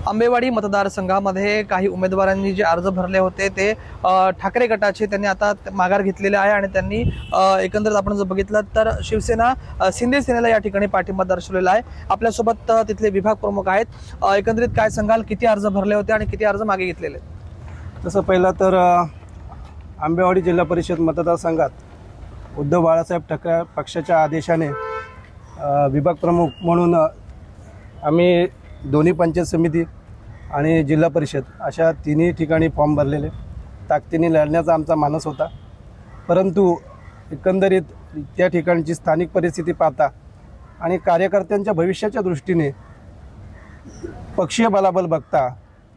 आंबेवाडी मतदारसंघामध्ये काही उमेदवारांनी जे अर्ज भरले होते ते ठाकरे गटाचे त्यांनी आता माघार घेतलेले आहे आणि त्यांनी एकंदरीत आपण जर बघितलं तर शिवसेना शिंदे सेनेला या ठिकाणी पाठिंबा दर्शवलेला आहे। आपल्यासोबत तिथले विभाग प्रमुख आहेत। एकंदरीत काय सांगाल, किती अर्ज भरले होते आणि किती अर्ज मागे घेतलेले? तसं पहिला तर आंबेवाडी जिल्हा परिषद मतदारसंघात उद्धव बाळासाहेब ठाकरे पक्षाच्या आदेशाने विभाग प्रमुख म्हणून आम्ही दोन्ही पंचायत समिती आणि जिल्हा परिषद अशा तिन्ही ठिकाणी फॉर्म भरलेले ताकदीने लढण्याचा आमचा मानस होता। परंतु एकंदरीत त्या ठिकाणची स्थानिक परिस्थिती पाहता आणि कार्यकर्त्यांच्या भविष्याच्या दृष्टीने पक्षीय बलाबल बघता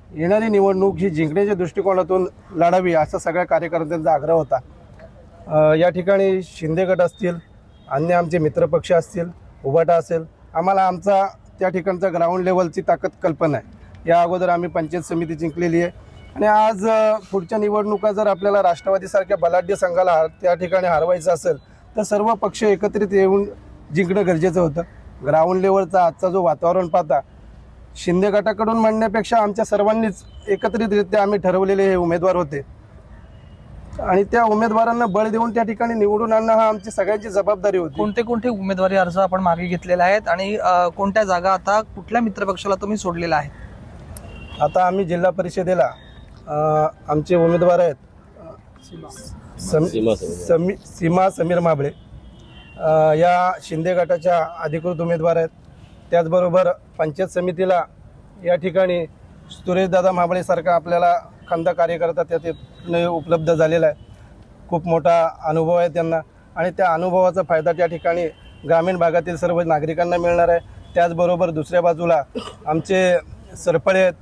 येणारी निवडणूक ही जिंकण्याच्या दृष्टिकोनातून लढावी असा सगळ्या कार्यकर्त्यांचा आग्रह होता। या ठिकाणी शिंदे गट असतील, अन्य आमचे मित्रपक्ष असतील, उभाटा असेल, आम्हाला आमचा त्या ठिकाणचा ग्राउंड लेवलची ताकद कल्पना आहे। या अगोदर आम्ही पंचायत समिती जिंकलेली आहे आणि आज पुढच्या निवडणुका जर आपल्याला राष्ट्रवादीसारख्या बलाढ्य संघाला त्या ठिकाणी हरवायचं असेल तर सर्व पक्ष एकत्रित येऊन जिंकणं गरजेचं होतं। ग्राउंड लेवलचा आजचा जो वातावरण पाहता शिंदे गटाकडून म्हणण्यापेक्षा आमच्या सर्वांनीच एकत्रितरित्या आम्ही ठरवलेले हे उमेदवार होते आणि त्या उमेदवारांना बळ देऊन त्या ठिकाणी निवडून आणणं हा आमची सगळ्यांची जबाबदारी होती। कोणते कोणते उमेदवारी अर्ज आपण मागे घेतलेले आहेत आणि कोणत्या जागा आता कुठल्या मित्रपक्षाला तुम्ही सोडलेला आहे? आता आम्ही जिल्हा परिषदेला आमचे उमेदवार आहेत सीमा समीर माबळे या शिंदे गटाच्या अधिकृत उमेदवार आहेत। त्याचबरोबर पंचायत समितीला या ठिकाणी सुरेशदादा माबळेसारखा आपल्याला खंदा कार्यकर्ता त्यात उपलब्ध झालेला आहे। खूप मोठा अनुभव आहे त्यांना आणि त्या अनुभवाचा फायदा त्या ठिकाणी ग्रामीण भागातील सर्व नागरिकांना मिळणार आहे। त्याचबरोबर दुसऱ्या बाजूला आमचे सरपळे आहेत,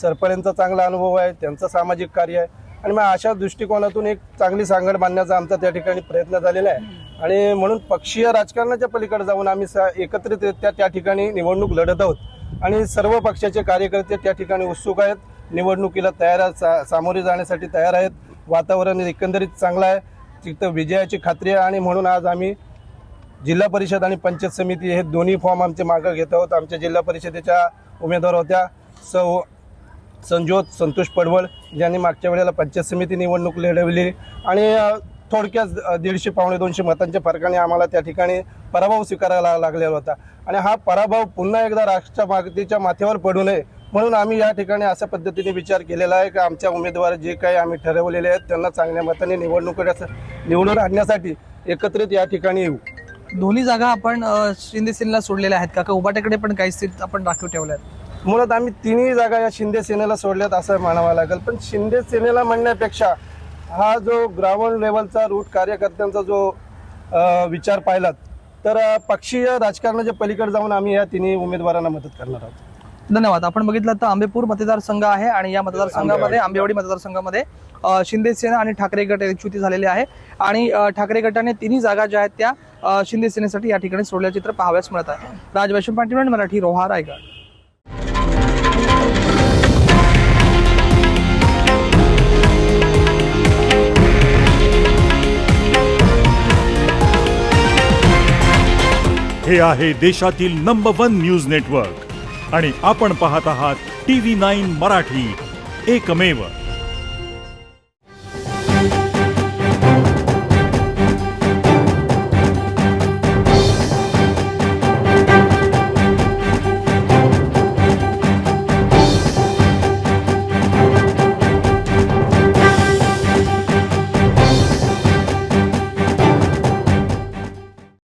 सरपळ्यांचा चांगला अनुभव आहे, त्यांचं सामाजिक कार्य आहे आणि मग अशा दृष्टिकोनातून एक चांगली सांगड बांधण्याचा आमचा त्या ठिकाणी प्रयत्न झालेला आहे आणि म्हणून पक्षीय राजकारणाच्या पलीकडे जाऊन आम्ही एकत्रितरित्या त्या ठिकाणी निवडणूक लढत आहोत आणि सर्व पक्षाचे कार्यकर्ते त्या ठिकाणी उत्सुक आहेत, निवडणुकीला तयार आहेत, सामोरे जाण्यासाठी तयार आहेत। वातावरण एकंदरीत चांगलं आहे, तिथं विजयाची खात्री आहे आणि म्हणून आज आम्ही जिल्हा परिषद आणि पंचायत समिती हे दोन्ही फॉर्म आमचे मागं घेत आहोत। आमच्या जिल्हा परिषदेच्या उमेदवार होत्या सौ संजोत संतोष पडवळ, ज्यांनी मागच्या वेळेला पंचायत समिती निवडणूक लढवली आणि थोडक्यात 150-200 मतांच्या फरकाने आम्हाला त्या ठिकाणी पराभव स्वीकारायला लागलेला होता आणि हा पराभव पुन्हा एकदा राष्ट्रवादीच्या माथ्यावर पडू नये म्हणून आम्ही या ठिकाणी अशा पद्धतीने विचार केलेला आहे की आमच्या उमेदवार जे काही आम्ही ठरवलेले आहेत त्यांना चांगल्या मताने निवडून आणण्यासाठी एकत्रित या ठिकाणी येऊ। दोन्ही जागा आपण शिंदे सेनेला सोडलेल्या आहेत का उभाट्याकडे पण काही सीट आपण राखीव ठेवल्या आहेत? मुळात आम्ही तिन्ही जागा या शिंदे सेनेला सोडल्यात असं म्हणावं लागेल, पण शिंदे सेनेला म्हणण्यापेक्षा हा जो ग्राउंड लेवलचा रूट कार्यकर्त्यांचा जो विचार पाहिलात तर पक्षीय राजकारणाच्या पलीकडे जाऊन आम्ही या तिन्ही उमेदवारांना मदत करणार आहोत। धन्यवाद। आपण बघितलं तर आंबेपूर मतदारसंघ आहे आणि या मतदारसंघामध्ये आंबेवाडी मतदारसंघामध्ये शिंदे सेना आणि ठाकरे गट युती झालेली आहे आणि ठाकरे गटाने तिन्ही जागा ज्या आहेत त्या शिंदे सेनेसाठी या ठिकाणी सोडल्याचे चित्र पाहाव्यास मिळत आहे। राज वैश्व पाटील, मराठी, रोहा, रायगड। हे आहे देशातील नंबर 1 न्यूज नेटवर्क आणि आपण पाहत आहात TV9 मराठी, एकमेव।